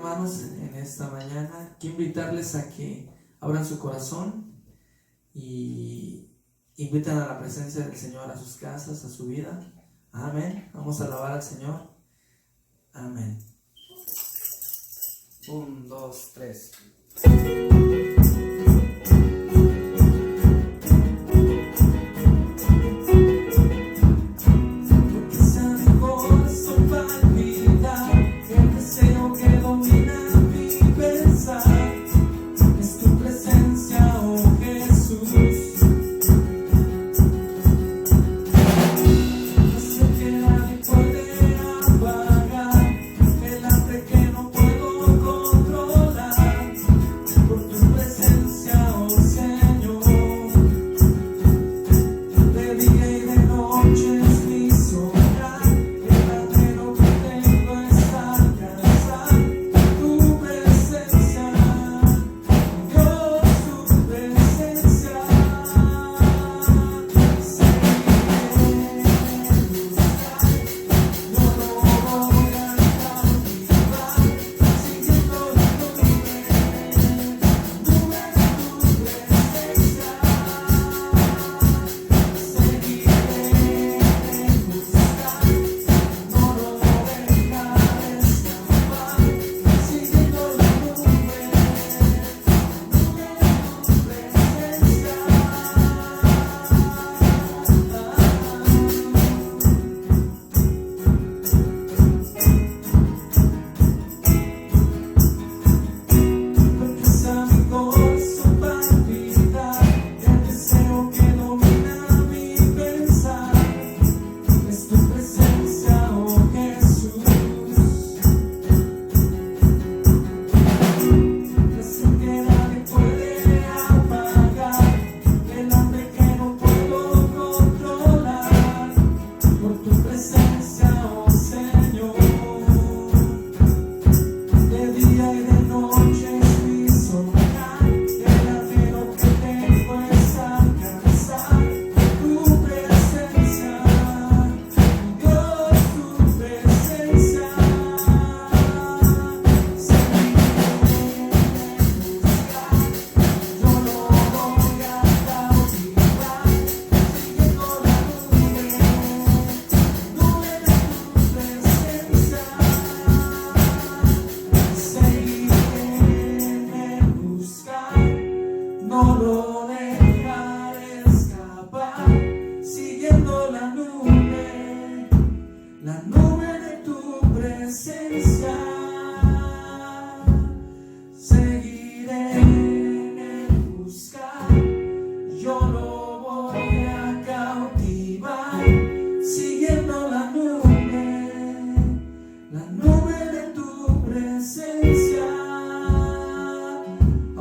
hermanos, en esta mañana. Quiero invitarles a que abran su corazón y inviten a la presencia del Señor a sus casas, a su vida. Amén. Vamos a alabar al Señor. Amén. 1, 2, 3.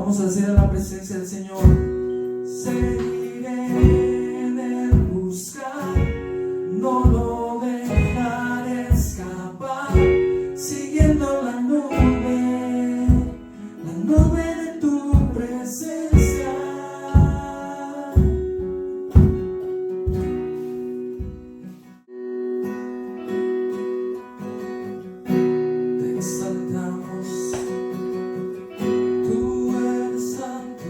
Vamos a hacer la presencia del Señor. Seguiré en el buscar, no lo dejaré escapar, siguiendo la nube de tu presencia. Te exaltamos. Tú eres santo.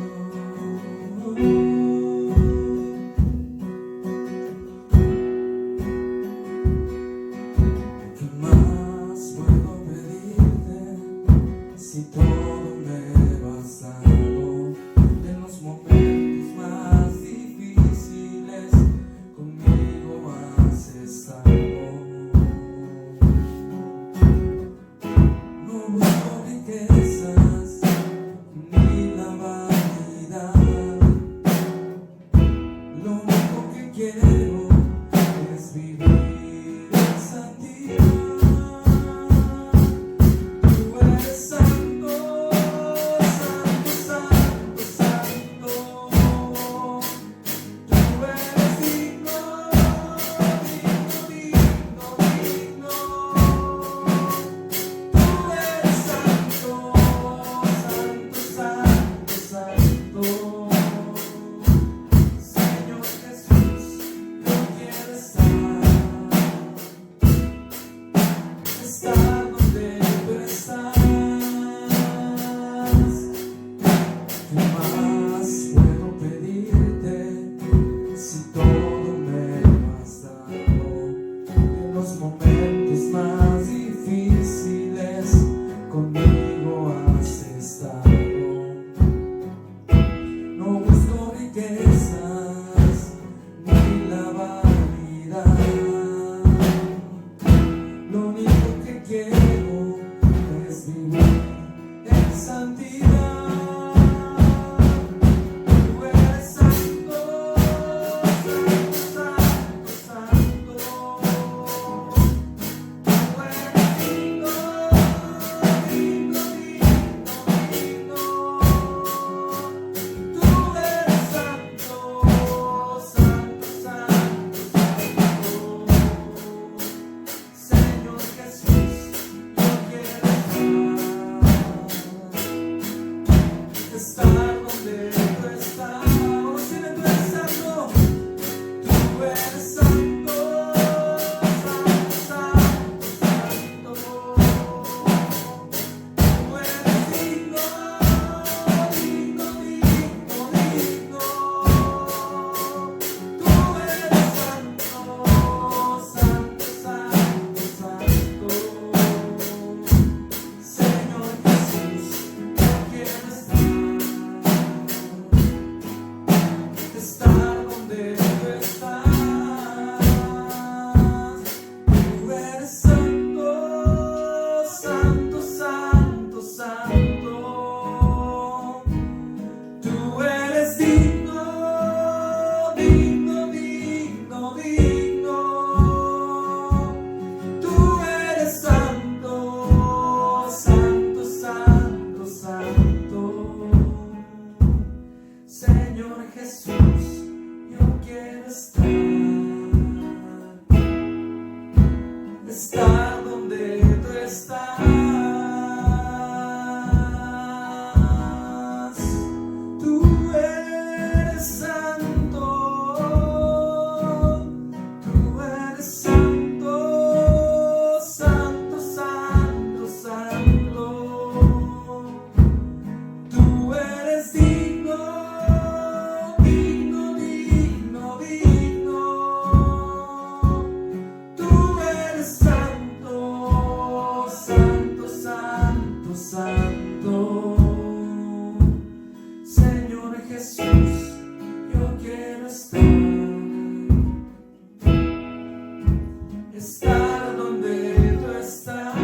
quiero es vivir en santidad. Tú eres santo, santo, santo, santo. Tú eres digno, digno, digno, digno. Tú eres santo, santo, santo, santo. Señor Jesús, yo quiero estar donde tú estás. Oh, si tú eres santo, tú eres santo, santo, santo, santo. Tú eres digno, digno, digno, digno. Tú eres santo, santo, santo, santo. Señor Jesús, yo quiero estar donde tú estás. Tú eres santo, santo, santo, santo. Tú eres digno, digno, digno, digno. Tú eres santo, santo, santo, santo. Señor Jesús, yo quiero estar donde tú estás. Tú eres santo, tú eres santo, santo, santo, santo. Tú eres digno, digno, digno, digno. Tú eres santo, santo, santo, santo. Señor Jesús, yo quiero estar donde tú estás.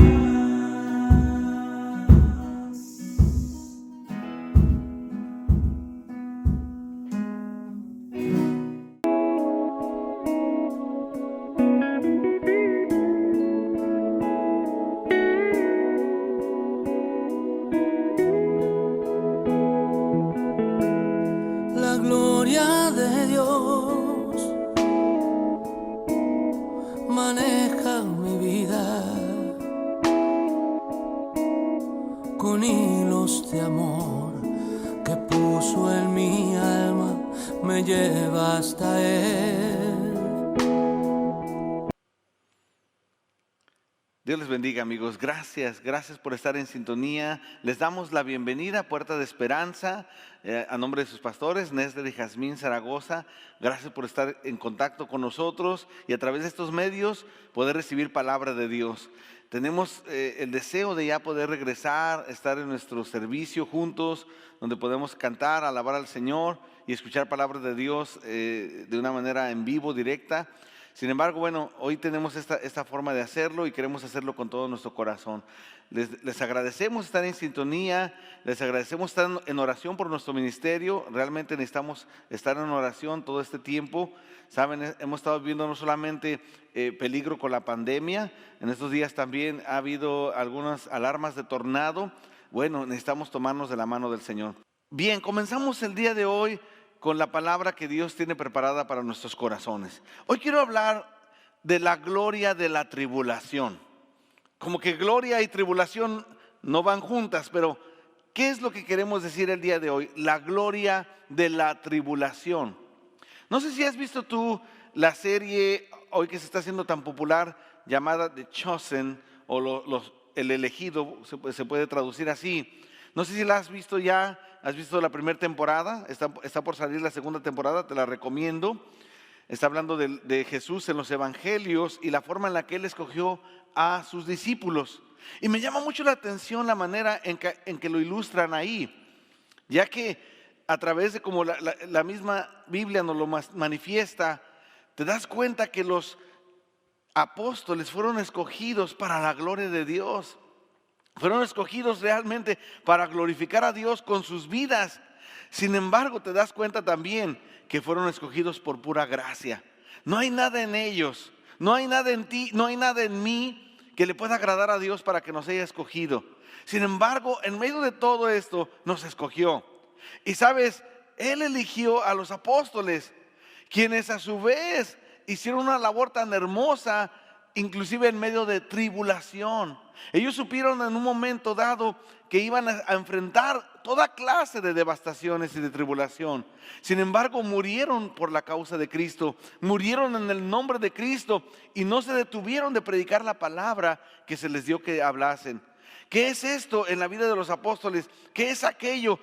La gloria de Dios maneja mi vida con hilos de amor que puso en mi alma, me lleva hasta Él. Dios les bendiga, amigos. Gracias por estar en sintonía. Les damos la bienvenida a Puerta de Esperanza, a nombre de sus pastores, Néstor y Jazmín Zaragoza. Gracias por estar en contacto con nosotros y a través de estos medios poder recibir palabra de Dios. Tenemos el deseo de ya poder regresar, estar en nuestro servicio juntos, donde podemos cantar, alabar al Señor y escuchar palabra de Dios de una manera en vivo, directa. Sin embargo, bueno, hoy tenemos esta forma de hacerlo y queremos hacerlo con todo nuestro corazón. Les agradecemos estar en sintonía, les agradecemos estar en oración por nuestro ministerio. Realmente necesitamos estar en oración todo este tiempo. Saben, hemos estado viviendo no solamente peligro con la pandemia, en estos días también ha habido algunas alarmas de tornado. Bueno, necesitamos tomarnos de la mano del Señor. Bien, comenzamos el día de hoy con la palabra que Dios tiene preparada para nuestros corazones. Hoy quiero hablar de la gloria de la tribulación. Como que gloria y tribulación no van juntas, pero ¿qué es lo que queremos decir el día de hoy? La gloria de la tribulación. No sé si has visto tú la serie hoy que se está haciendo tan popular llamada The Chosen o El Elegido, se puede traducir así. No sé si la has visto ya. ¿Has visto la primera temporada? Está por salir la segunda temporada, te la recomiendo. Está hablando de Jesús en los evangelios y la forma en la que Él escogió a sus discípulos. Y me llama mucho la atención la manera en que lo ilustran ahí, ya que a través de como la misma Biblia nos lo manifiesta, te das cuenta que los apóstoles fueron escogidos para la gloria de Dios. Fueron escogidos realmente para glorificar a Dios con sus vidas. Sin embargo, te das cuenta también que fueron escogidos por pura gracia. No hay nada en ellos, no hay nada en ti, no hay nada en mí que le pueda agradar a Dios para que nos haya escogido. Sin embargo, en medio de todo esto, nos escogió. Y sabes, Él eligió a los apóstoles, quienes a su vez hicieron una labor tan hermosa, inclusive en medio de tribulación. Ellos supieron en un momento dado que iban a enfrentar toda clase de devastaciones y de tribulación. Sin embargo, murieron por la causa de Cristo, murieron en el nombre de Cristo y no se detuvieron de predicar la palabra que se les dio que hablasen. ¿Qué es esto en la vida de los apóstoles? ¿Qué es aquello?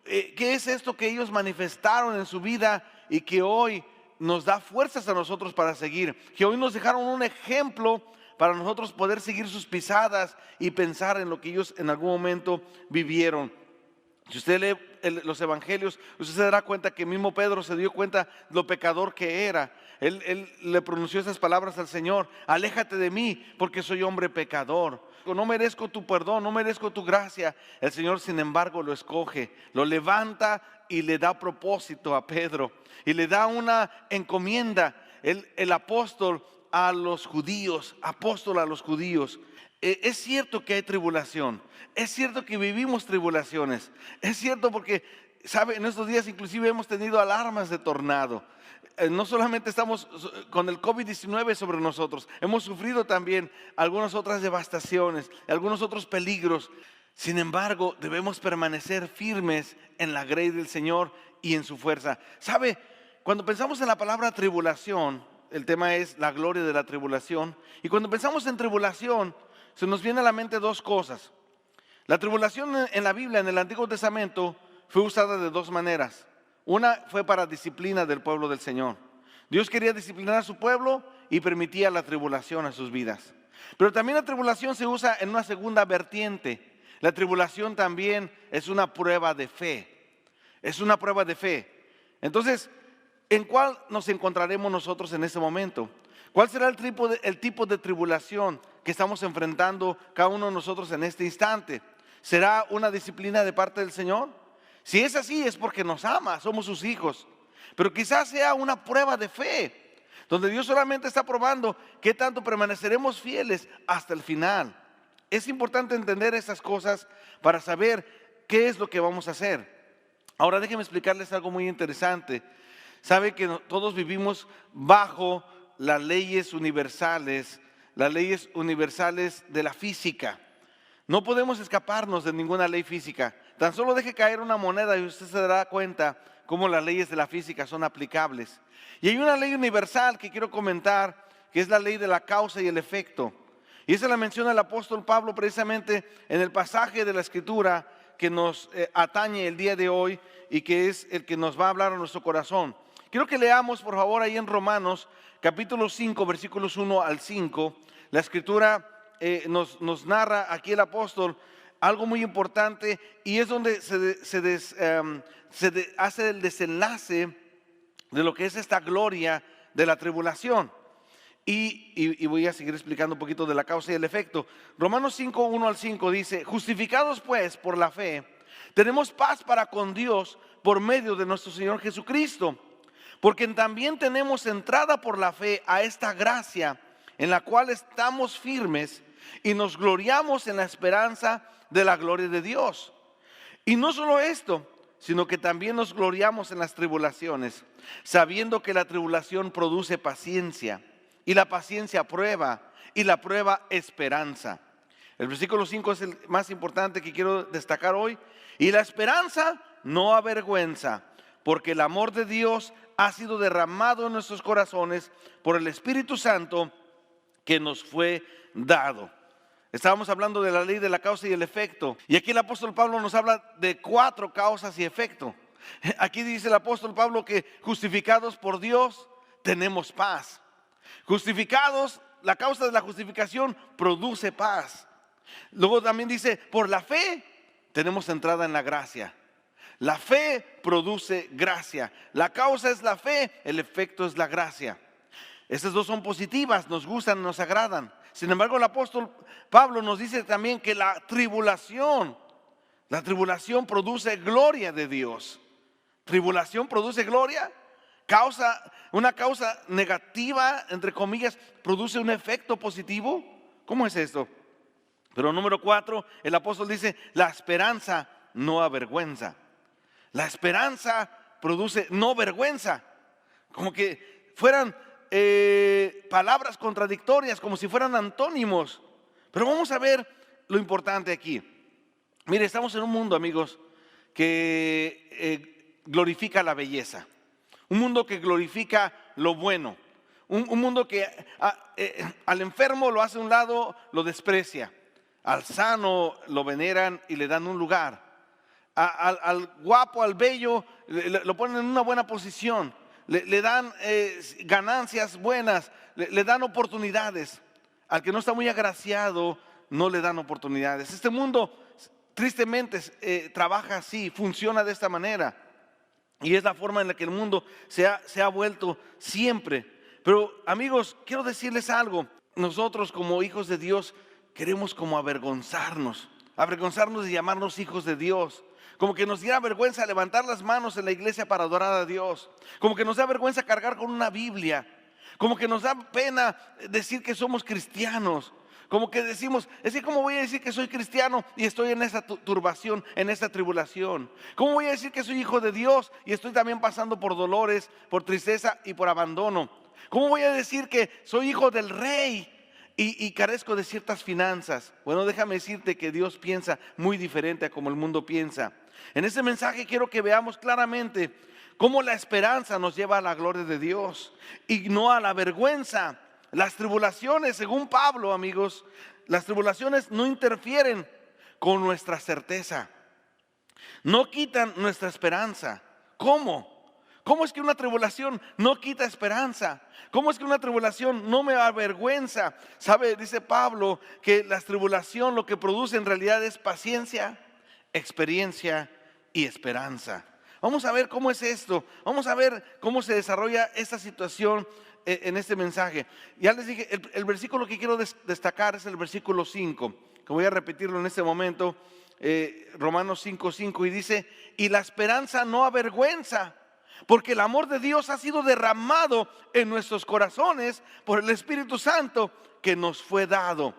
¿Qué es esto que ellos manifestaron en su vida y que hoy nos da fuerzas a nosotros para seguir? Que hoy nos dejaron un ejemplo para nosotros poder seguir sus pisadas y pensar en lo que ellos en algún momento vivieron. Si usted lee los evangelios, usted se dará cuenta que mismo Pedro se dio cuenta de lo pecador que era. Él le pronunció esas palabras al Señor: aléjate de mí porque soy hombre pecador. No merezco tu perdón, no merezco tu gracia. El Señor, sin embargo, lo escoge, lo levanta y le da propósito a Pedro. Y le da una encomienda, el apóstol a los judíos, apóstol a los judíos. Es cierto que hay tribulación, es cierto que vivimos tribulaciones, es cierto porque, ¿sabe? En estos días inclusive hemos tenido alarmas de tornado. No solamente estamos con el COVID-19 sobre nosotros, hemos sufrido también algunas otras devastaciones, algunos otros peligros. Sin embargo, debemos permanecer firmes en la grey del Señor y en su fuerza. ¿Sabe? Cuando pensamos en la palabra tribulación, el tema es la gloria de la tribulación. Y cuando pensamos en tribulación, se nos viene a la mente dos cosas. La tribulación en la Biblia, en el Antiguo Testamento, fue usada de dos maneras. Una fue para disciplina del pueblo del Señor. Dios quería disciplinar a su pueblo y permitía la tribulación a sus vidas. Pero también la tribulación se usa en una segunda vertiente. La tribulación también es una prueba de fe. Es una prueba de fe. Entonces, ¿en cuál nos encontraremos nosotros en ese momento? ¿Cuál será el tipo de tribulación que estamos enfrentando cada uno de nosotros en este instante? ¿Será una disciplina de parte del Señor? Si es así, es porque nos ama, somos sus hijos. Pero quizás sea una prueba de fe, donde Dios solamente está probando qué tanto permaneceremos fieles hasta el final. Es importante entender estas cosas para saber qué es lo que vamos a hacer. Ahora déjenme explicarles algo muy interesante. Sabe que todos vivimos bajo las leyes universales de la física. No podemos escaparnos de ninguna ley física. Tan solo deje caer una moneda y usted se dará cuenta cómo las leyes de la física son aplicables. Y hay una ley universal que quiero comentar, que es la ley de la causa y el efecto. Y esa la menciona el apóstol Pablo precisamente en el pasaje de la Escritura que nos atañe el día de hoy y que es el que nos va a hablar a nuestro corazón. Quiero que leamos, por favor, ahí en Romanos, capítulo 5, versículos 1 al 5. La Escritura nos narra aquí el apóstol algo muy importante y es donde se hace el desenlace de lo que es esta gloria de la tribulación. Y voy a seguir explicando un poquito de la causa y el efecto. Romanos 5, 1 al 5 dice: justificados pues por la fe, tenemos paz para con Dios por medio de nuestro Señor Jesucristo, porque también tenemos entrada por la fe a esta gracia en la cual estamos firmes y nos gloriamos en la esperanza de la gloria de Dios. Y no solo esto, sino que también nos gloriamos en las tribulaciones, sabiendo que la tribulación produce paciencia, y la paciencia prueba, y la prueba esperanza. El versículo 5 es el más importante que quiero destacar hoy. Y la esperanza no avergüenza, porque el amor de Dios ha sido derramado en nuestros corazones por el Espíritu Santo que nos fue dado. Estábamos hablando de la ley de la causa y el efecto. Y aquí el apóstol Pablo nos habla de 4 causas y efecto. Aquí dice el apóstol Pablo que justificados por Dios tenemos paz. Justificados, la causa de la justificación produce paz. Luego también dice, por la fe tenemos entrada en la gracia. La fe produce gracia. La causa es la fe, el efecto es la gracia. Estas dos son positivas, nos gustan, nos agradan. Sin embargo, el apóstol Pablo nos dice también que la tribulación produce gloria de Dios. Tribulación produce gloria, una causa negativa, entre comillas, produce un efecto positivo. ¿Cómo es esto? Pero número 4, el apóstol dice, la esperanza no avergüenza. La esperanza produce no vergüenza. Como que fueran palabras contradictorias, como si fueran antónimos. Pero vamos a ver lo importante aquí. Mire, estamos en un mundo, amigos, que glorifica la belleza. Un mundo que glorifica lo bueno. Un mundo que al enfermo lo hace a un lado, lo desprecia. Al sano lo veneran y le dan un lugar. Al guapo, al bello, lo ponen en una buena posición. Le dan ganancias buenas, le dan oportunidades. Al que no está muy agraciado, no le dan oportunidades. Este mundo, tristemente, trabaja así, funciona de esta manera. Y es la forma en la que el mundo se ha vuelto siempre. Pero, amigos, quiero decirles algo. Nosotros, como hijos de Dios, queremos como avergonzarnos de llamarnos hijos de Dios. Como que nos diera vergüenza levantar las manos en la iglesia para adorar a Dios. Como que nos da vergüenza cargar con una Biblia. Como que nos da pena decir que somos cristianos. Como que decimos, es que ¿cómo voy a decir que soy cristiano y estoy en esa turbación, en esta tribulación? ¿Cómo voy a decir que soy hijo de Dios y estoy también pasando por dolores, por tristeza y por abandono? ¿Cómo voy a decir que soy hijo del rey y carezco de ciertas finanzas? Bueno, déjame decirte que Dios piensa muy diferente a como el mundo piensa. En este mensaje quiero que veamos claramente cómo la esperanza nos lleva a la gloria de Dios y no a la vergüenza. Las tribulaciones, según Pablo, amigos, las tribulaciones no interfieren con nuestra certeza, no quitan nuestra esperanza. ¿Cómo? ¿Cómo es que una tribulación no quita esperanza? ¿Cómo es que una tribulación no me avergüenza? ¿Sabe? Dice Pablo que la tribulación lo que produce en realidad es paciencia, experiencia y esperanza. Vamos a ver cómo es esto. Vamos a ver cómo se desarrolla esta situación en este mensaje. Ya les dije, el versículo que quiero destacar es el versículo 5, que voy a repetirlo en este momento, Romanos 5:5, y dice, y la esperanza no avergüenza, porque el amor de Dios ha sido derramado en nuestros corazones por el Espíritu Santo que nos fue dado.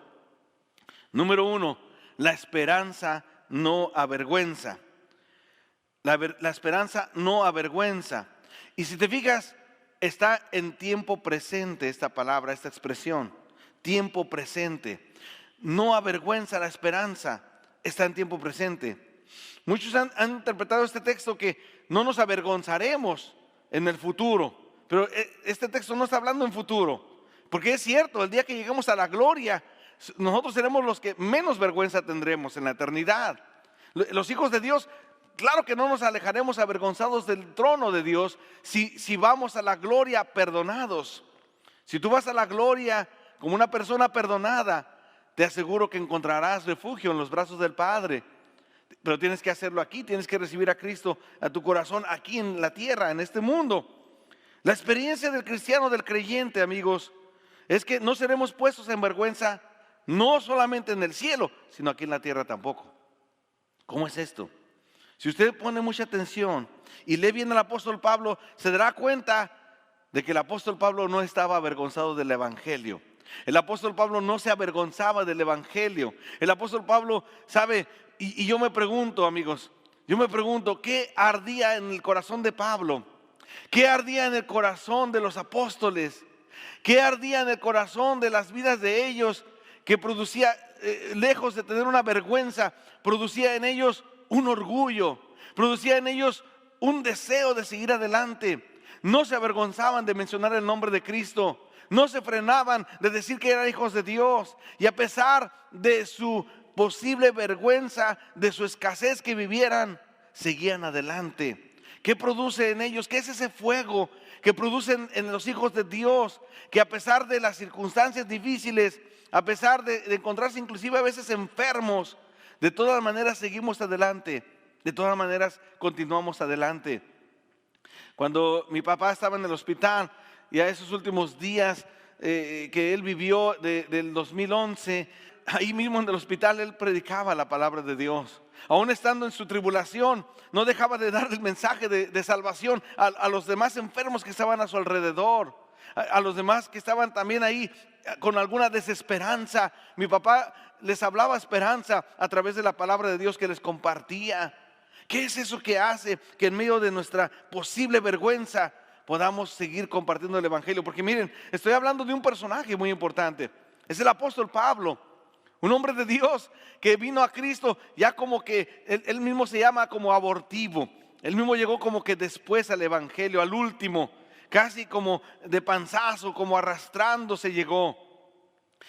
Número 1, la esperanza no avergüenza. La esperanza no avergüenza. Y si te fijas, está en tiempo presente esta palabra, esta expresión, tiempo presente. No avergüenza la esperanza, está en tiempo presente. Muchos han interpretado este texto que no nos avergonzaremos en el futuro, pero este texto no está hablando en futuro, porque es cierto, el día que lleguemos a la gloria, nosotros seremos los que menos vergüenza tendremos en la eternidad. Los hijos de Dios, claro que no nos alejaremos avergonzados del trono de Dios si vamos a la gloria perdonados. Si tú vas a la gloria como una persona perdonada, te aseguro que encontrarás refugio en los brazos del Padre. Pero tienes que hacerlo aquí, tienes que recibir a Cristo a tu corazón aquí en la tierra, en este mundo. La experiencia del cristiano, del creyente, amigos, es que no seremos puestos en vergüenza, no solamente en el cielo, sino aquí en la tierra tampoco. ¿Cómo es esto? Si usted pone mucha atención y lee bien al apóstol Pablo, se dará cuenta de que el apóstol Pablo no estaba avergonzado del evangelio. El apóstol Pablo no se avergonzaba del evangelio. El apóstol Pablo, sabe, y yo me pregunto, amigos, ¿qué ardía en el corazón de Pablo? ¿Qué ardía en el corazón de los apóstoles? ¿Qué ardía en el corazón de las vidas de ellos que producía, lejos de tener una vergüenza, producía en ellos un orgullo, producía en ellos un deseo de seguir adelante? No se avergonzaban de mencionar el nombre de Cristo, no se frenaban de decir que eran hijos de Dios, y a pesar de su posible vergüenza, de su escasez que vivieran, seguían adelante. ¿Qué produce en ellos? ¿Qué es ese fuego que producen en los hijos de Dios? Que a pesar de las circunstancias difíciles, a pesar de encontrarse inclusive a veces enfermos, de todas maneras seguimos adelante, de todas maneras continuamos adelante. Cuando mi papá estaba en el hospital y a esos últimos días que él vivió del 2011, ahí mismo en el hospital él predicaba la palabra de Dios. Aún estando en su tribulación, no dejaba de dar el mensaje de salvación a los demás enfermos que estaban a su alrededor, a los demás que estaban también ahí con alguna desesperanza. Mi papá les hablaba esperanza a través de la palabra de Dios que les compartía. ¿Qué es eso que hace que en medio de nuestra posible vergüenza podamos seguir compartiendo el evangelio? Porque miren, estoy hablando de un personaje muy importante. Es el apóstol Pablo, un hombre de Dios que vino a Cristo ya como que él mismo se llama como abortivo. Él mismo llegó como que después al evangelio, al último, casi como de panzazo, como arrastrándose llegó.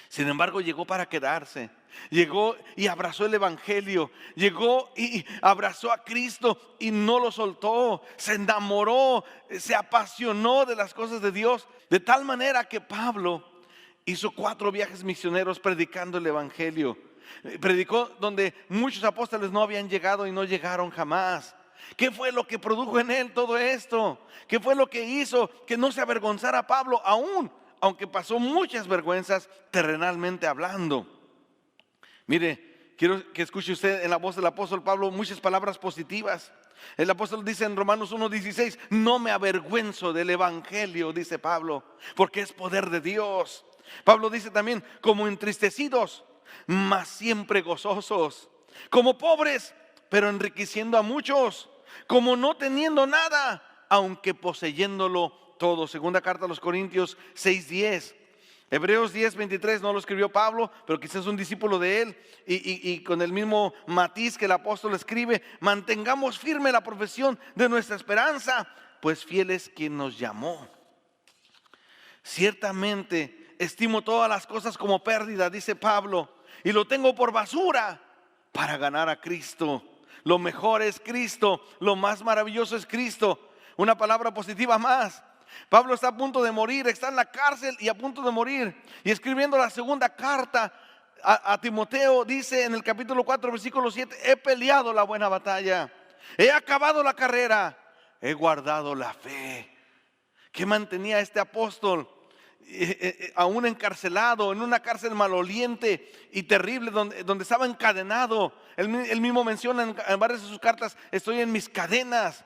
Sin embargo, llegó para quedarse. Llegó y abrazó el evangelio. Llegó y abrazó a Cristo y no lo soltó. Se enamoró, se apasionó de las cosas de Dios. De tal manera que Pablo hizo 4 viajes misioneros predicando el evangelio. Predicó donde muchos apóstoles no habían llegado y no llegaron jamás. ¿Qué fue lo que produjo en él todo esto? ¿Qué fue lo que hizo que no se avergonzara Pablo aún, aunque pasó muchas vergüenzas terrenalmente hablando? Mire, quiero que escuche usted en la voz del apóstol Pablo muchas palabras positivas. El apóstol dice en Romanos 1:16, no me avergüenzo del evangelio, dice Pablo, porque es poder de Dios. Pablo dice también, como entristecidos, mas siempre gozosos, como pobres, pero enriqueciendo a muchos, como no teniendo nada, aunque poseyéndolo todo. Segunda carta a los Corintios 6:10. Hebreos 10:23 no lo escribió Pablo, pero quizás es un discípulo de él, y con el mismo matiz que el apóstol escribe, mantengamos firme la profesión de nuestra esperanza, pues fiel es quien nos llamó. Ciertamente estimo todas las cosas como pérdida, dice Pablo, y lo tengo por basura para ganar a Cristo. Lo mejor es Cristo, lo más maravilloso es Cristo. Una palabra positiva más. Pablo está a punto de morir, está en la cárcel y a punto de morir. Y escribiendo la segunda carta a Timoteo, dice en el capítulo 4, versículo 7, he peleado la buena batalla, he acabado la carrera, he guardado la fe. ¿Qué mantenía este apóstol? Aún encarcelado en una cárcel maloliente y terrible donde estaba encadenado. Él mismo menciona en varias de sus cartas, estoy en mis cadenas.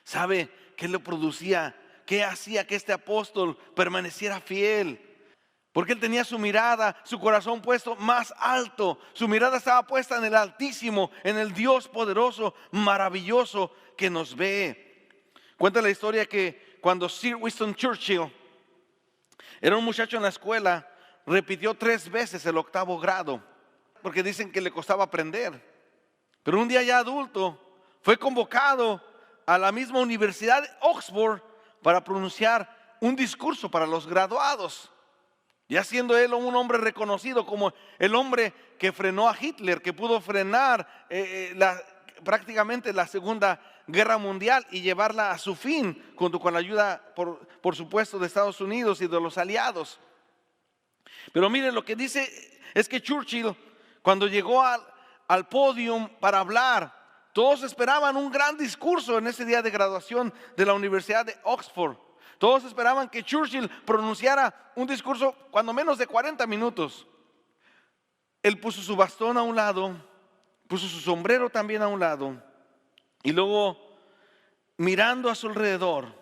¿Sabe qué le producía? ¿Qué hacía que este apóstol permaneciera fiel? Porque él tenía su mirada, su corazón puesto más alto. Su mirada estaba puesta en el Altísimo, en el Dios poderoso, maravilloso que nos ve. Cuenta la historia que cuando Sir Winston Churchill era un muchacho en la escuela, repitió 3 veces el 8º grado, porque dicen que le costaba aprender. Pero un día ya adulto, fue convocado a la misma Universidad de Oxford para pronunciar un discurso para los graduados. Ya siendo él un hombre reconocido como el hombre que frenó a Hitler, que pudo frenar prácticamente la Segunda Guerra Mundial y llevarla a su fin, junto con la ayuda, por supuesto, de Estados Unidos y de los aliados. Pero miren, lo que dice es que Churchill, cuando llegó al podio para hablar, todos esperaban un gran discurso en ese día de graduación de la Universidad de Oxford. Todos esperaban que Churchill pronunciara un discurso cuando menos de 40 minutos. Él puso su bastón a un lado, puso su sombrero también a un lado, y luego, mirando a su alrededor,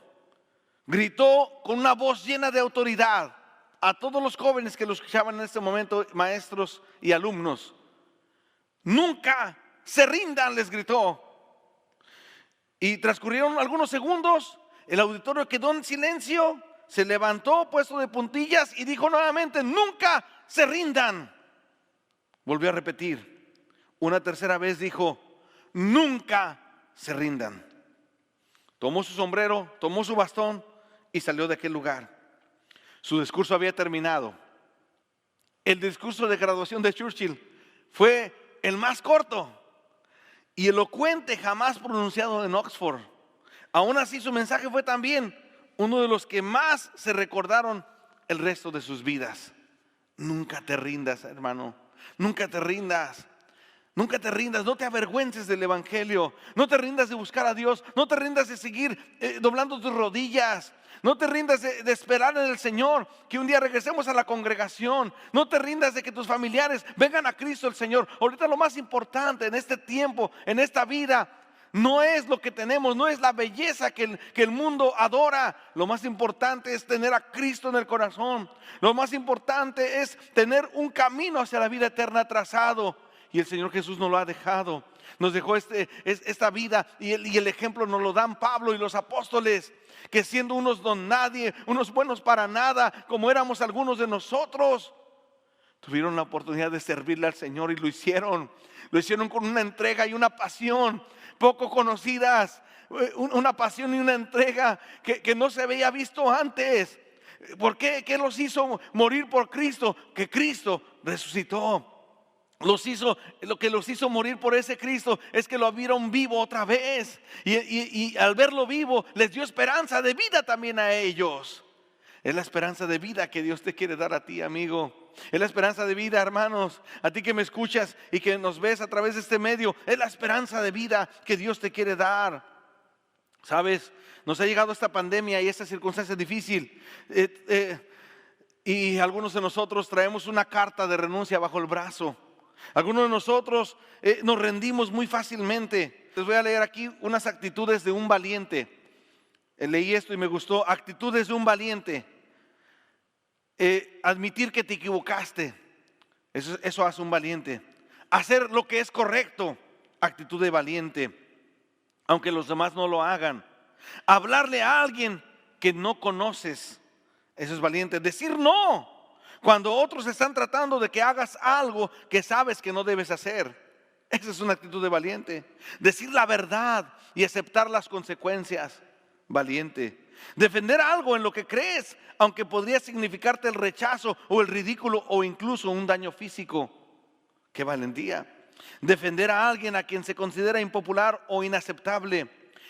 gritó con una voz llena de autoridad a todos los jóvenes que lo escuchaban en este momento, maestros y alumnos. Nunca se rindan, les gritó. Y transcurrieron algunos segundos, el auditorio quedó en silencio, se levantó puesto de puntillas y dijo nuevamente, nunca se rindan. Volvió a repetir, una tercera vez dijo, nunca se rindan. Tomó su sombrero, tomó su bastón y salió de aquel lugar. Su discurso había terminado. El discurso de graduación de Churchill fue el más corto y elocuente jamás pronunciado en Oxford. Aún así, su mensaje fue también uno de los que más se recordaron el resto de sus vidas. Nunca te rindas, hermano. Nunca te rindas. Nunca te rindas, no te avergüences del evangelio, no te rindas de buscar a Dios, no te rindas de seguir doblando tus rodillas, no te rindas de esperar en el Señor que un día regresemos a la congregación, no te rindas de que tus familiares vengan a Cristo el Señor. Ahorita lo más importante en este tiempo, en esta vida, no es lo que tenemos, no es la belleza que el mundo adora. Lo más importante es tener a Cristo en el corazón. Lo más importante es tener un camino hacia la vida eterna trazado. Y el Señor Jesús nos lo ha dejado. Nos dejó esta vida y el ejemplo nos lo dan Pablo y los apóstoles, que siendo unos don nadie, unos buenos para nada, como éramos algunos de nosotros, tuvieron la oportunidad de servirle al Señor y lo hicieron. Lo hicieron con una entrega y una pasión poco conocidas, una pasión y una entrega que no se había visto antes. ¿Por qué? ¿Qué los hizo morir por Cristo? Que Cristo resucitó. Lo que los hizo morir por ese Cristo es que lo vieron vivo otra vez. Y al verlo vivo les dio esperanza de vida también a ellos. Es la esperanza de vida que Dios te quiere dar a ti, amigo. Es la esperanza de vida, hermanos. A ti que me escuchas y que nos ves a través de este medio, es la esperanza de vida que Dios te quiere dar. ¿Sabes? Nos ha llegado esta pandemia y esta circunstancia difícil. Y algunos de nosotros traemos una carta de renuncia bajo el brazo. Algunos de nosotros nos rendimos muy fácilmente. Les voy a leer aquí unas actitudes de un valiente. Leí esto y me gustó. Actitudes de un valiente. Admitir que te equivocaste. Eso hace un valiente. Hacer lo que es correcto. Actitud de valiente. Aunque los demás no lo hagan. Hablarle a alguien que no conoces. Eso es valiente. Decir no cuando otros están tratando de que hagas algo que sabes que no debes hacer. Esa es una actitud de valiente. Decir la verdad y aceptar las consecuencias. Valiente. Defender algo en lo que crees, aunque podría significarte el rechazo o el ridículo o incluso un daño físico. ¡Qué valentía! Defender a alguien a quien se considera impopular o inaceptable.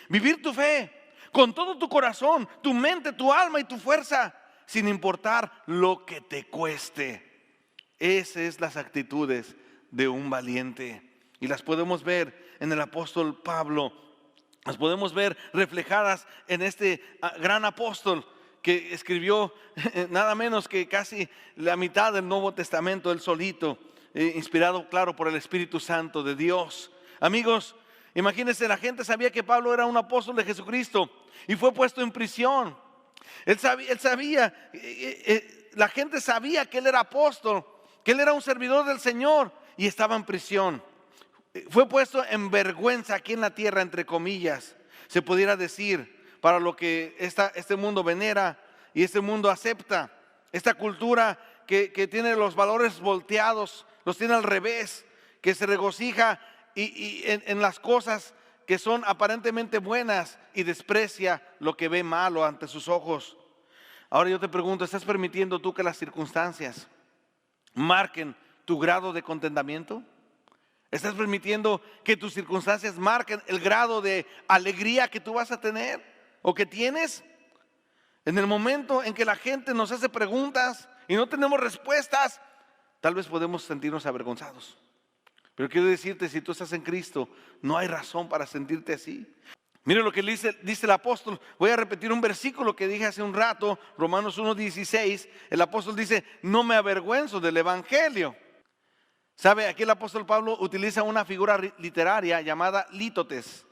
Vivir tu fe con todo tu corazón, tu mente, tu alma y tu fuerza, sin importar lo que te cueste. Esas son las actitudes de un valiente. Y las podemos ver en el apóstol Pablo. Las podemos ver reflejadas en este gran apóstol que escribió nada menos que casi la mitad del Nuevo Testamento, él solito, inspirado, claro, por el Espíritu Santo de Dios. Amigos, imagínense, la gente sabía que Pablo era un apóstol de Jesucristo y fue puesto en prisión. Él sabía, la gente sabía que él era apóstol, que él era un servidor del Señor y estaba en prisión. Fue puesto en vergüenza aquí en la tierra, entre comillas, se pudiera decir, para lo que este mundo venera y este mundo acepta. Esta cultura que tiene los valores volteados, los tiene al revés, que se regocija en las cosas que son aparentemente buenas y desprecia lo que ve malo ante sus ojos. Ahora yo te pregunto, ¿estás permitiendo tú que las circunstancias marquen tu grado de contentamiento? ¿Estás permitiendo que tus circunstancias marquen el grado de alegría que tú vas a tener o que tienes? En el momento en que la gente nos hace preguntas y no tenemos respuestas, tal vez podemos sentirnos avergonzados. Pero quiero decirte, si tú estás en Cristo, no hay razón para sentirte así. Mire lo que dice el apóstol. Voy a repetir un versículo que dije hace un rato, Romanos 1:16. El apóstol dice, no me avergüenzo del evangelio. ¿Sabe? Aquí el apóstol Pablo utiliza una figura literaria llamada lítotes.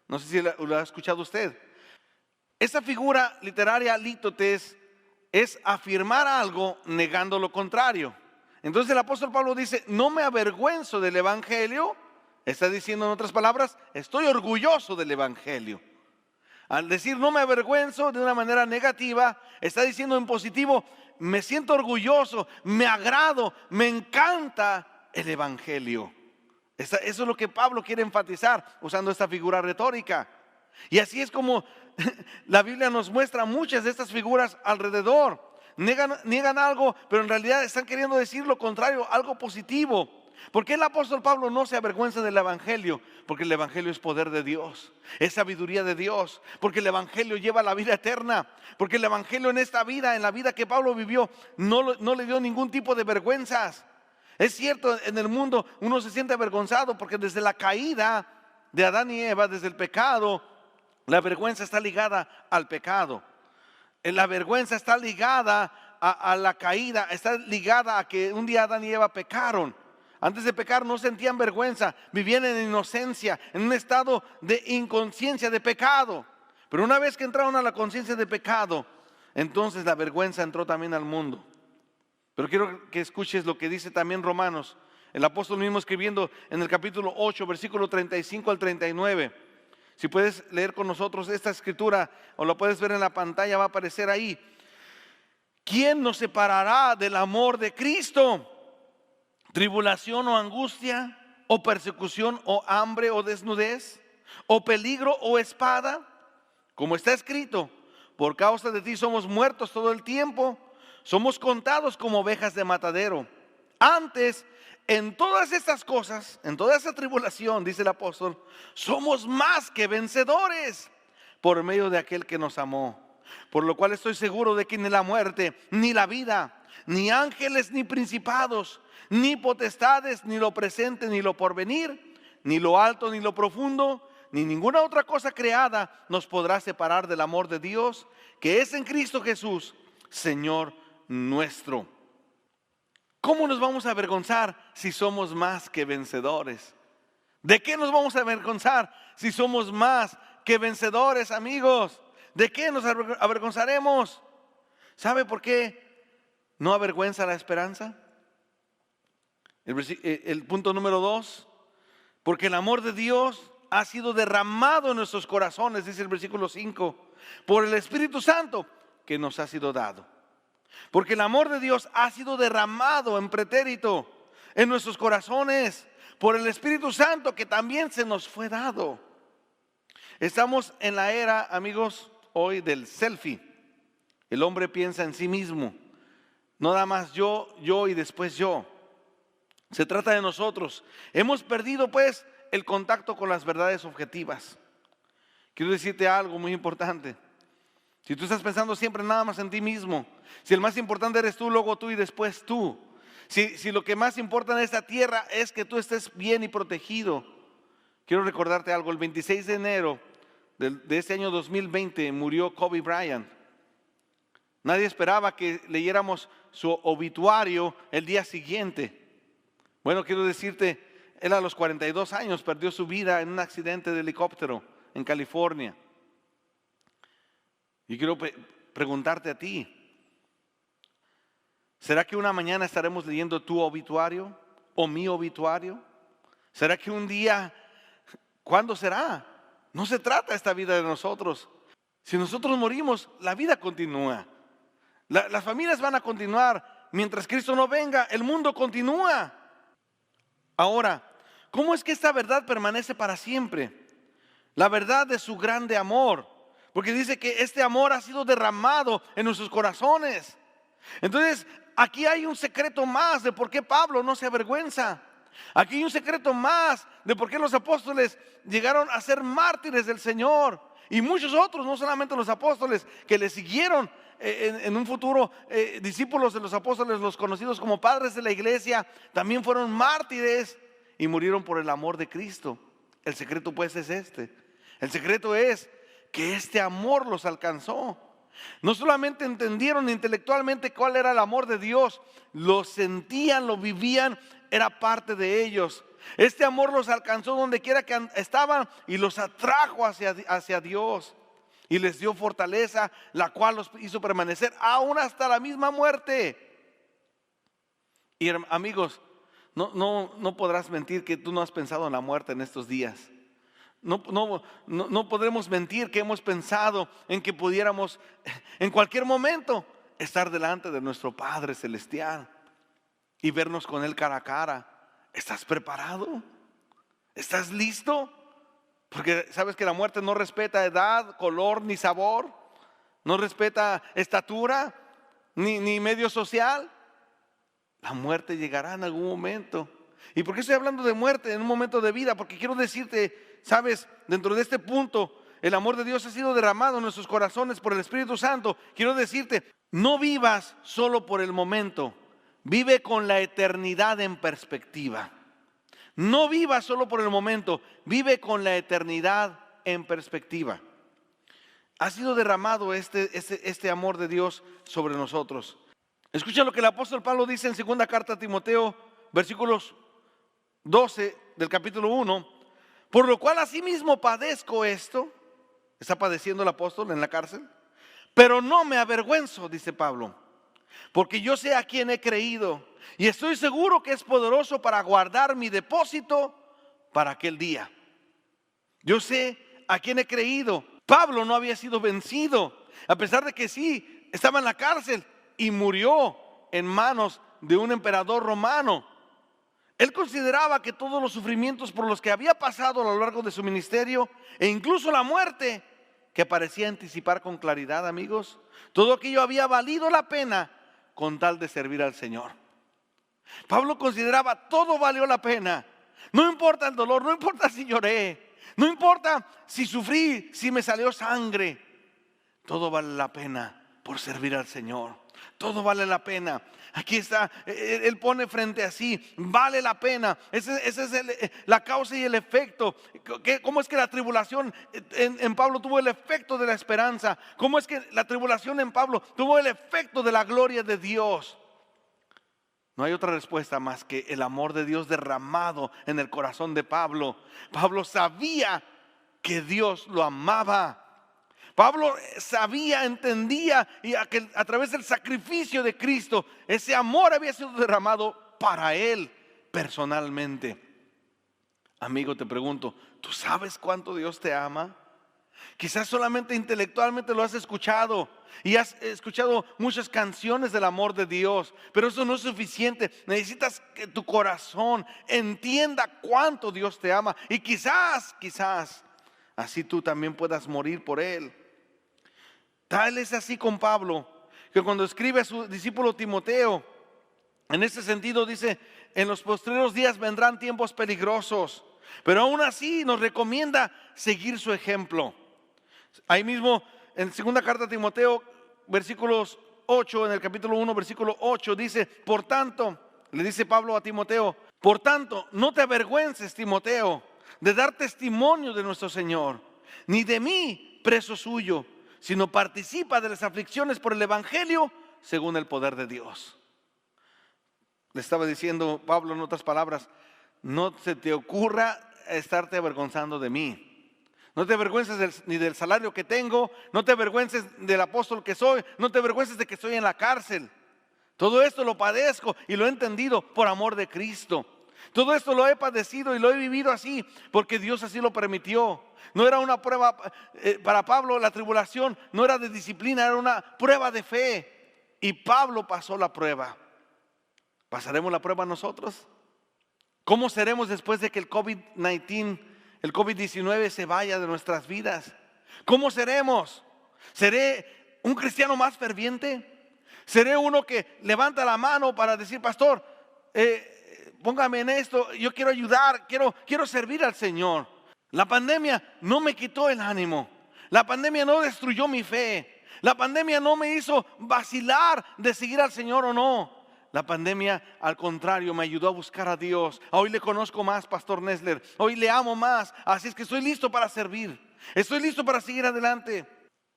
No sé si lo ha escuchado usted. Esa figura literaria lítotes es afirmar algo negando lo contrario. Entonces el apóstol Pablo dice, no me avergüenzo del evangelio. Está diciendo en otras palabras, estoy orgulloso del evangelio. Al decir no me avergüenzo de una manera negativa, está diciendo en positivo, me siento orgulloso, me agrado, me encanta el evangelio. Eso es lo que Pablo quiere enfatizar usando esta figura retórica. Y así es como la Biblia nos muestra muchas de estas figuras alrededor. Niegan algo, pero en realidad están queriendo decir lo contrario, algo positivo. ¿Por qué el apóstol Pablo no se avergüenza del evangelio? Porque el evangelio es poder de Dios, es sabiduría de Dios, porque el evangelio lleva a la vida eterna, porque el evangelio en esta vida, en la vida que Pablo vivió, no le dio ningún tipo de vergüenzas. Es cierto, en el mundo uno se siente avergonzado porque desde la caída de Adán y Eva, desde el pecado, la vergüenza está ligada al pecado. La vergüenza está ligada a la caída, está ligada a que un día Adán y Eva pecaron. Antes de pecar no sentían vergüenza, vivían en inocencia, en un estado de inconsciencia de pecado. Pero una vez que entraron a la conciencia de pecado, entonces la vergüenza entró también al mundo. Pero quiero que escuches lo que dice también Romanos. El apóstol mismo escribiendo en el capítulo 8, versículo 35 al 39. Si puedes leer con nosotros esta escritura o lo puedes ver en la pantalla, va a aparecer ahí. ¿Quién nos separará del amor de Cristo? ¿Tribulación o angustia? ¿O persecución o hambre o desnudez? ¿O peligro o espada? Como está escrito, por causa de ti somos muertos todo el tiempo. Somos contados como ovejas de matadero. Antes, en todas estas cosas, en toda esa tribulación, dice el apóstol, somos más que vencedores por medio de aquel que nos amó. Por lo cual estoy seguro de que ni la muerte, ni la vida, ni ángeles, ni principados, ni potestades, ni lo presente, ni lo porvenir, ni lo alto, ni lo profundo, ni ninguna otra cosa creada nos podrá separar del amor de Dios, que es en Cristo Jesús, Señor nuestro. ¿Cómo nos vamos a avergonzar si somos más que vencedores? ¿De qué nos vamos a avergonzar si somos más que vencedores, amigos? ¿De qué nos avergonzaremos? ¿Sabe por qué no avergüenza la esperanza? El punto número 2, porque el amor de Dios ha sido derramado en nuestros corazones, dice el versículo 5, por el Espíritu Santo que nos ha sido dado. Porque el amor de Dios ha sido derramado en pretérito en nuestros corazones por el Espíritu Santo que también se nos fue dado. Estamos en la era, amigos, hoy del selfie. El hombre piensa en sí mismo, no nada más yo y después yo. Se trata de nosotros. Hemos perdido pues el contacto con las verdades objetivas. Quiero decirte algo muy importante. Si tú estás pensando siempre nada más en ti mismo, si el más importante eres tú, luego tú y después tú, si lo que más importa en esta tierra es que tú estés bien y protegido, quiero recordarte algo. El 26 de enero de este año 2020 murió Kobe Bryant. Nadie esperaba que leyéramos su obituario el día siguiente. Bueno, quiero decirte, él a los 42 años perdió su vida en un accidente de helicóptero en California. Y quiero preguntarte a ti, ¿será que una mañana estaremos leyendo tu obituario o mi obituario? ¿Será que un día, cuándo será? No se trata esta vida de nosotros. Si nosotros morimos, la vida continúa. Las familias van a continuar. Mientras Cristo no venga, el mundo continúa. Ahora, ¿cómo es que esta verdad permanece para siempre? La verdad de su grande amor. Porque dice que este amor ha sido derramado en nuestros corazones. Entonces, aquí hay un secreto más de por qué Pablo no se avergüenza. Aquí hay un secreto más de por qué los apóstoles llegaron a ser mártires del Señor. Y muchos otros, no solamente los apóstoles, que le siguieron en un futuro, discípulos de los apóstoles, los conocidos como padres de la iglesia, también fueron mártires y murieron por el amor de Cristo. El secreto pues es este. El secreto es que este amor los alcanzó. No solamente entendieron intelectualmente cuál era el amor de Dios, lo sentían, lo vivían, era parte de ellos. Este amor los alcanzó donde quiera que estaban y los atrajo hacia Dios. Y les dio fortaleza, la cual los hizo permanecer aún hasta la misma muerte. Y amigos, no podrás mentir que tú no has pensado en la muerte en estos días. No podremos mentir que hemos pensado en que pudiéramos en cualquier momento estar delante de nuestro Padre Celestial y vernos con Él cara a cara. ¿Estás preparado? ¿Estás listo? Porque sabes que la muerte no respeta edad, color ni sabor, no respeta estatura ni medio social. La muerte llegará en algún momento. ¿Y por qué estoy hablando de muerte en un momento de vida? Porque quiero decirte, sabes, dentro de este punto, el amor de Dios ha sido derramado en nuestros corazones por el Espíritu Santo. Quiero decirte, no vivas solo por el momento, vive con la eternidad en perspectiva. No viva solo por el momento, vive con la eternidad en perspectiva. Ha sido derramado este amor de Dios sobre nosotros. Escucha lo que el apóstol Pablo dice en segunda carta a Timoteo, versículos 12 del capítulo 1. Por lo cual asimismo padezco esto. Está padeciendo el apóstol en la cárcel. Pero no me avergüenzo, dice Pablo, porque yo sé a quién he creído y estoy seguro que es poderoso para guardar mi depósito para aquel día. Yo sé a quién he creído. Pablo no había sido vencido, a pesar de que sí, estaba en la cárcel y murió en manos de un emperador romano. Él consideraba que todos los sufrimientos por los que había pasado a lo largo de su ministerio, e incluso la muerte, que parecía anticipar con claridad, amigos, todo aquello había valido la pena con tal de servir al Señor. Pablo consideraba todo valió la pena. No importa el dolor, no importa si lloré, no importa si sufrí, si me salió sangre, todo vale la pena por servir al Señor. Todo vale la pena. Aquí está, él pone frente a sí, vale la pena. Esa es la causa y el efecto. ¿Cómo es que la tribulación en Pablo tuvo el efecto de la esperanza? ¿Cómo es que la tribulación en Pablo tuvo el efecto de la gloria de Dios? No hay otra respuesta más que el amor de Dios derramado en el corazón de Pablo. Pablo sabía que Dios lo amaba. Pablo sabía, entendía y a través del sacrificio de Cristo, ese amor había sido derramado para él personalmente. Amigo, te pregunto, ¿tú sabes cuánto Dios te ama? Quizás solamente intelectualmente lo has escuchado y has escuchado muchas canciones del amor de Dios, pero eso no es suficiente. Necesitas que tu corazón entienda cuánto Dios te ama y quizás así tú también puedas morir por Él. Tal es así con Pablo, que cuando escribe a su discípulo Timoteo, en este sentido dice: en los postreros días vendrán tiempos peligrosos, pero aún así nos recomienda seguir su ejemplo. Ahí mismo en segunda carta a Timoteo, versículos 8, en el capítulo 1, versículo 8 dice: por tanto, le dice Pablo a Timoteo, por tanto, no te avergüences, Timoteo, de dar testimonio de nuestro Señor, ni de mí, preso suyo, sino participa de las aflicciones por el evangelio según el poder de Dios. Le estaba diciendo Pablo en otras palabras: no se te ocurra estarte avergonzando de mí. No te avergüences ni del salario que tengo, no te avergüences del apóstol que soy, no te avergüences de que estoy en la cárcel. Todo esto lo padezco y lo he entendido por amor de Cristo. Todo esto lo he padecido y lo he vivido así porque Dios así lo permitió. No era una prueba para Pablo, la tribulación no era de disciplina, era una prueba de fe. Y Pablo pasó la prueba. ¿Pasaremos la prueba nosotros? ¿Cómo seremos después de que el COVID-19 se vaya de nuestras vidas? ¿Cómo seremos? ¿Seré un cristiano más ferviente? ¿Seré uno que levanta la mano para decir: pastor, póngame en esto, yo quiero ayudar, quiero servir al Señor? La pandemia no me quitó el ánimo. La pandemia no destruyó mi fe. La pandemia no me hizo vacilar de seguir al Señor o no. La pandemia, al contrario, me ayudó a buscar a Dios. Hoy le conozco más, Pastor Nessler. Hoy le amo más. Así es que estoy listo para servir. Estoy listo para seguir adelante.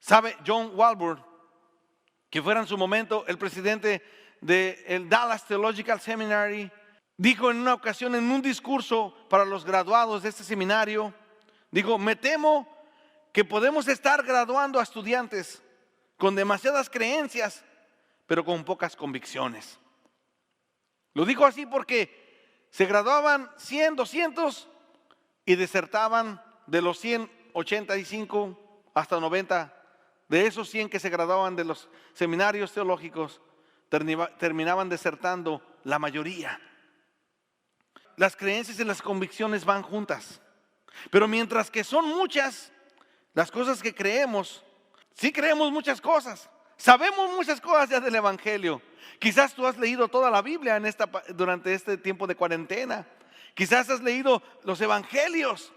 ¿Sabe John Walvoord, que fuera en su momento el presidente del Dallas Theological Seminary, dijo en una ocasión en un discurso para los graduados de este seminario, dijo: me temo que podemos estar graduando a estudiantes con demasiadas creencias, pero con pocas convicciones. Lo dijo así porque se graduaban 100, 200 y desertaban de los 100, 85 hasta 90. De esos 100 que se graduaban de los seminarios teológicos, terminaban desertando la mayoría. Las creencias y las convicciones van juntas. Pero mientras que son muchas las cosas que creemos, sí creemos muchas cosas. Sabemos muchas cosas ya del evangelio. Quizás tú has leído toda la Biblia durante este tiempo de cuarentena. Quizás has leído los evangelios.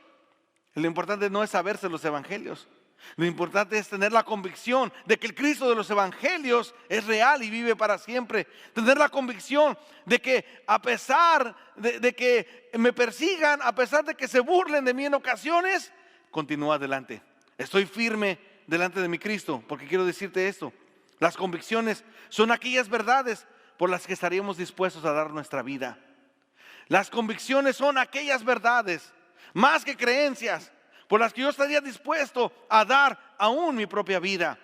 Lo importante no es saberse los evangelios. Lo importante es tener la convicción de que el Cristo de los evangelios es real y vive para siempre. Tener la convicción de que a pesar de que me persigan, a pesar de que se burlen de mí en ocasiones, continúo adelante. Estoy firme delante de mi Cristo, porque quiero decirte esto. Las convicciones son aquellas verdades por las que estaríamos dispuestos a dar nuestra vida. Las convicciones son aquellas verdades, más que creencias, por las que yo estaría dispuesto a dar aún mi propia vida.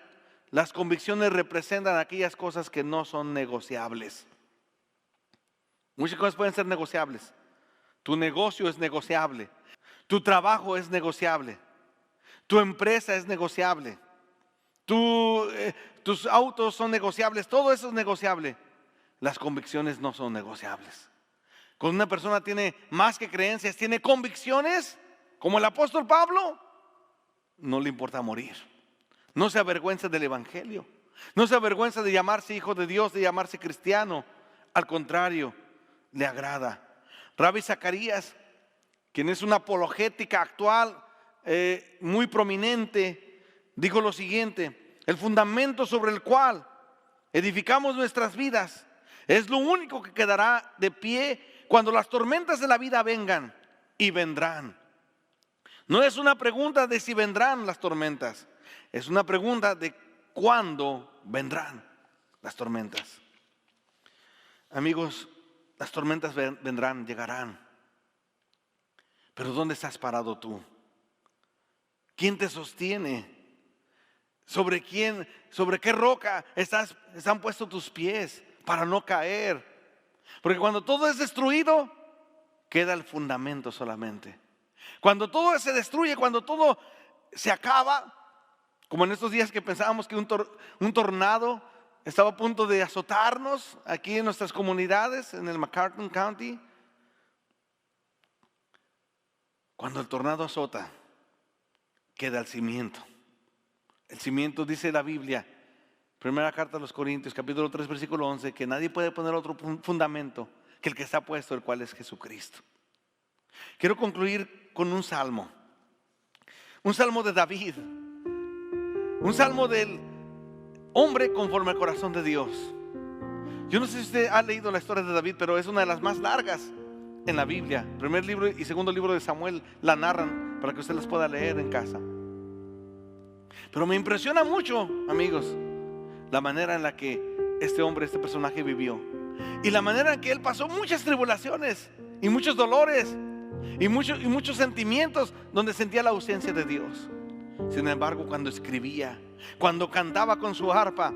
Las convicciones representan aquellas cosas que no son negociables. Muchas cosas pueden ser negociables. Tu negocio es negociable. Tu trabajo es negociable. Tu empresa es negociable. Tus autos son negociables. Todo eso es negociable. Las convicciones no son negociables. Cuando una persona tiene más que creencias, tiene convicciones, como el apóstol Pablo, no le importa morir. No se avergüenza del evangelio. No se avergüenza de llamarse hijo de Dios, de llamarse cristiano. Al contrario, le agrada. Rabbi Zacarías, quien es una apologética actual muy prominente, dijo lo siguiente: el fundamento sobre el cual edificamos nuestras vidas es lo único que quedará de pie cuando las tormentas de la vida vengan, y vendrán. No es una pregunta de si vendrán las tormentas, es una pregunta de cuándo vendrán las tormentas. Amigos, las tormentas vendrán, llegarán. Pero ¿dónde estás parado tú? ¿Quién te sostiene? ¿Sobre qué roca están puestos tus pies para no caer? Porque cuando todo es destruido, queda el fundamento solamente. Cuando todo se destruye, cuando todo se acaba, como en estos días que pensábamos que un tornado estaba a punto de azotarnos aquí en nuestras comunidades, en el McCartan County. Cuando el tornado azota, queda el cimiento. El cimiento, dice la Biblia, primera carta a los Corintios, capítulo 3, versículo 11, que nadie puede poner otro fundamento que el que está puesto, el cual es Jesucristo. Quiero concluir con un salmo de David, un salmo del hombre conforme al corazón de Dios. Yo no sé si usted ha leído la historia de David, pero es una de las más largas en la Biblia. Primer libro y segundo libro de Samuel la narran para que usted las pueda leer en casa. Pero me impresiona mucho, amigos, la manera en la que este personaje vivió, y la manera en que él pasó muchas tribulaciones y muchos dolores y muchos sentimientos donde sentía la ausencia de Dios. Sin embargo, cuando escribía, cuando cantaba con su arpa,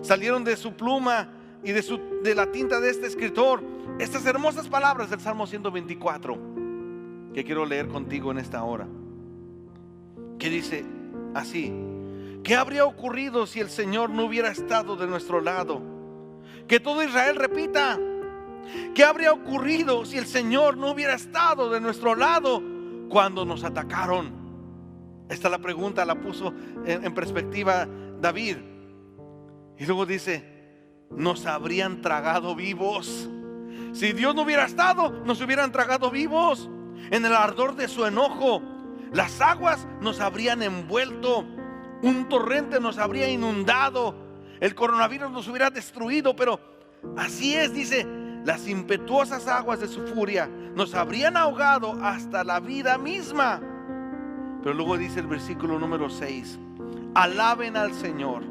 salieron de su pluma y de la tinta de este escritor estas hermosas palabras del Salmo 124 que quiero leer contigo en esta hora, que dice así: ¿qué habría ocurrido si el Señor no hubiera estado de nuestro lado? Que todo Israel repita: ¿qué habría ocurrido si el Señor no hubiera estado de nuestro lado cuando nos atacaron? Esta la pregunta la puso en perspectiva David. Y luego dice: nos habrían tragado vivos. Si Dios no hubiera estado, nos hubieran tragado vivos. En el ardor de su enojo, las aguas nos habrían envuelto. Un torrente nos habría inundado. El coronavirus nos hubiera destruido. Pero así es, dice, las impetuosas aguas de su furia nos habrían ahogado hasta la vida misma. Pero luego dice el versículo número 6: alaben al Señor,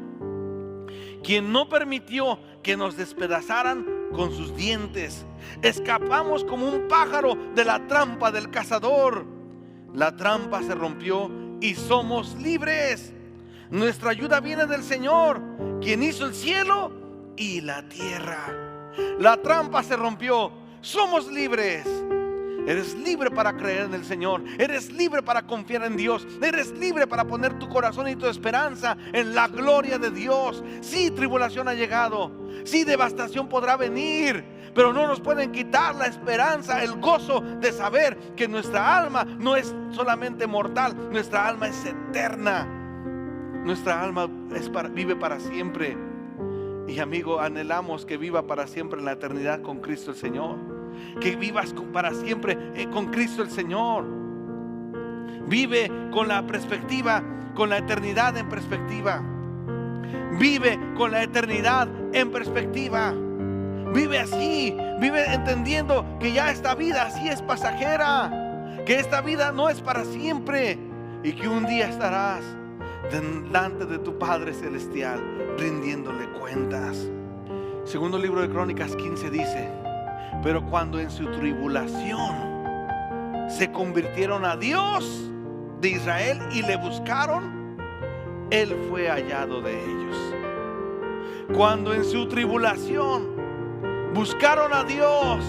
quien no permitió que nos despedazaran con sus dientes. Escapamos como un pájaro de la trampa del cazador. La trampa se rompió y somos libres. Nuestra ayuda viene del Señor, quien hizo el cielo y la tierra. La trampa se rompió, somos libres. Eres libre para creer en el Señor. Eres libre para confiar en Dios. Eres libre para poner tu corazón y tu esperanza en la gloria de Dios. Sí, tribulación ha llegado. Sí, devastación podrá venir, pero no nos pueden quitar la esperanza, el gozo de saber que nuestra alma no es solamente mortal. Nuestra alma es eterna. Nuestra alma vive para siempre. Y amigo, anhelamos que viva para siempre en la eternidad con Cristo el Señor. Que vivas para siempre con Cristo el Señor. Vive con la perspectiva con la eternidad en perspectiva. Vive con la eternidad en perspectiva. Vive así, vive entendiendo que ya esta vida así es pasajera, que esta vida no es para siempre y que un día estarás delante de tu Padre Celestial rindiéndole cuentas. Segundo libro de Crónicas 15 dice: pero cuando en su tribulación se convirtieron a Dios de Israel y le buscaron, Él fue hallado de ellos. Cuando en su tribulación buscaron a Dios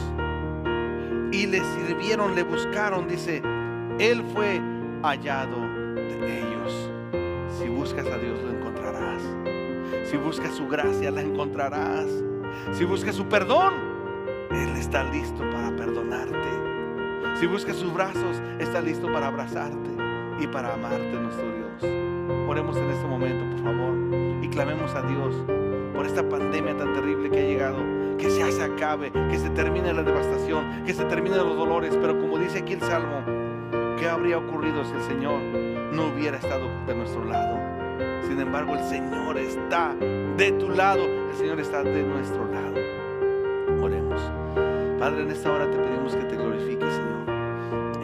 y le sirvieron, le buscaron, dice, Él fue hallado de ellos. Si buscas a Dios, lo encontrarás. Si buscas su gracia, la encontrarás. Si buscas su perdón, Él está listo para perdonarte. Si buscas sus brazos, está listo para abrazarte y para amarte, nuestro Dios. Oremos en este momento, por favor, y clamemos a Dios por esta pandemia tan terrible que ha llegado. Que ya se acabe, que se termine la devastación, que se terminen los dolores. Pero como dice aquí el Salmo, ¿qué habría ocurrido si el Señor no hubiera estado de nuestro lado? Sin embargo, el Señor está de tu lado, el Señor está de nuestro lado. Oremos. Padre, en esta hora te pedimos que te glorifiques, Señor,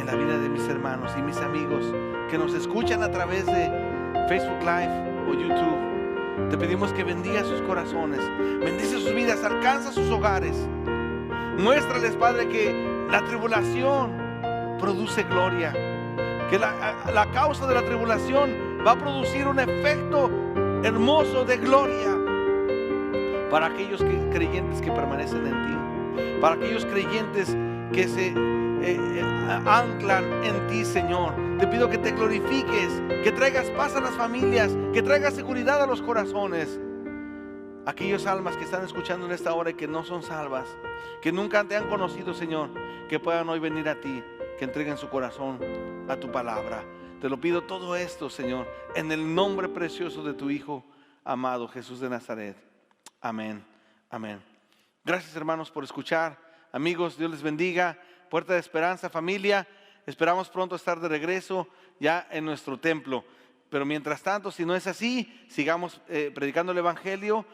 en la vida de mis hermanos y mis amigos que nos escuchan a través de Facebook Live o YouTube. Te pedimos que bendiga sus corazones, bendice sus vidas, alcanza sus hogares. Muéstrales, Padre, que la tribulación produce gloria, que la causa de la tribulación va a producir un efecto hermoso de gloria para aquellos creyentes que permanecen en ti, para aquellos creyentes que se anclan en ti, Señor. Te pido que te glorifiques, que traigas paz a las familias, que traigas seguridad a los corazones. Aquellas almas que están escuchando en esta hora y que no son salvas, que nunca te han conocido, Señor, que puedan hoy venir a ti, que entreguen su corazón a tu palabra. Te lo pido todo esto, Señor, en el nombre precioso de tu Hijo amado, Jesús de Nazaret. Amén, amén. Gracias, hermanos, por escuchar. Amigos, Dios les bendiga. Puerta de Esperanza, familia, esperamos pronto estar de regreso ya en nuestro templo. Pero mientras tanto, si no es así, sigamos predicando el Evangelio,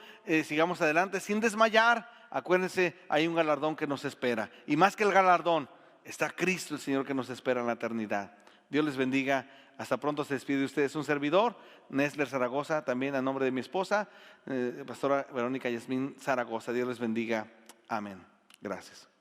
sigamos adelante sin desmayar. Acuérdense, hay un galardón que nos espera. Y más que el galardón, está Cristo el Señor que nos espera en la eternidad. Dios les bendiga. Hasta pronto. Se despide de ustedes un servidor, Nésler Zaragoza, también a nombre de mi esposa, pastora Verónica Yasmín Zaragoza. Dios les bendiga. Amén. Gracias.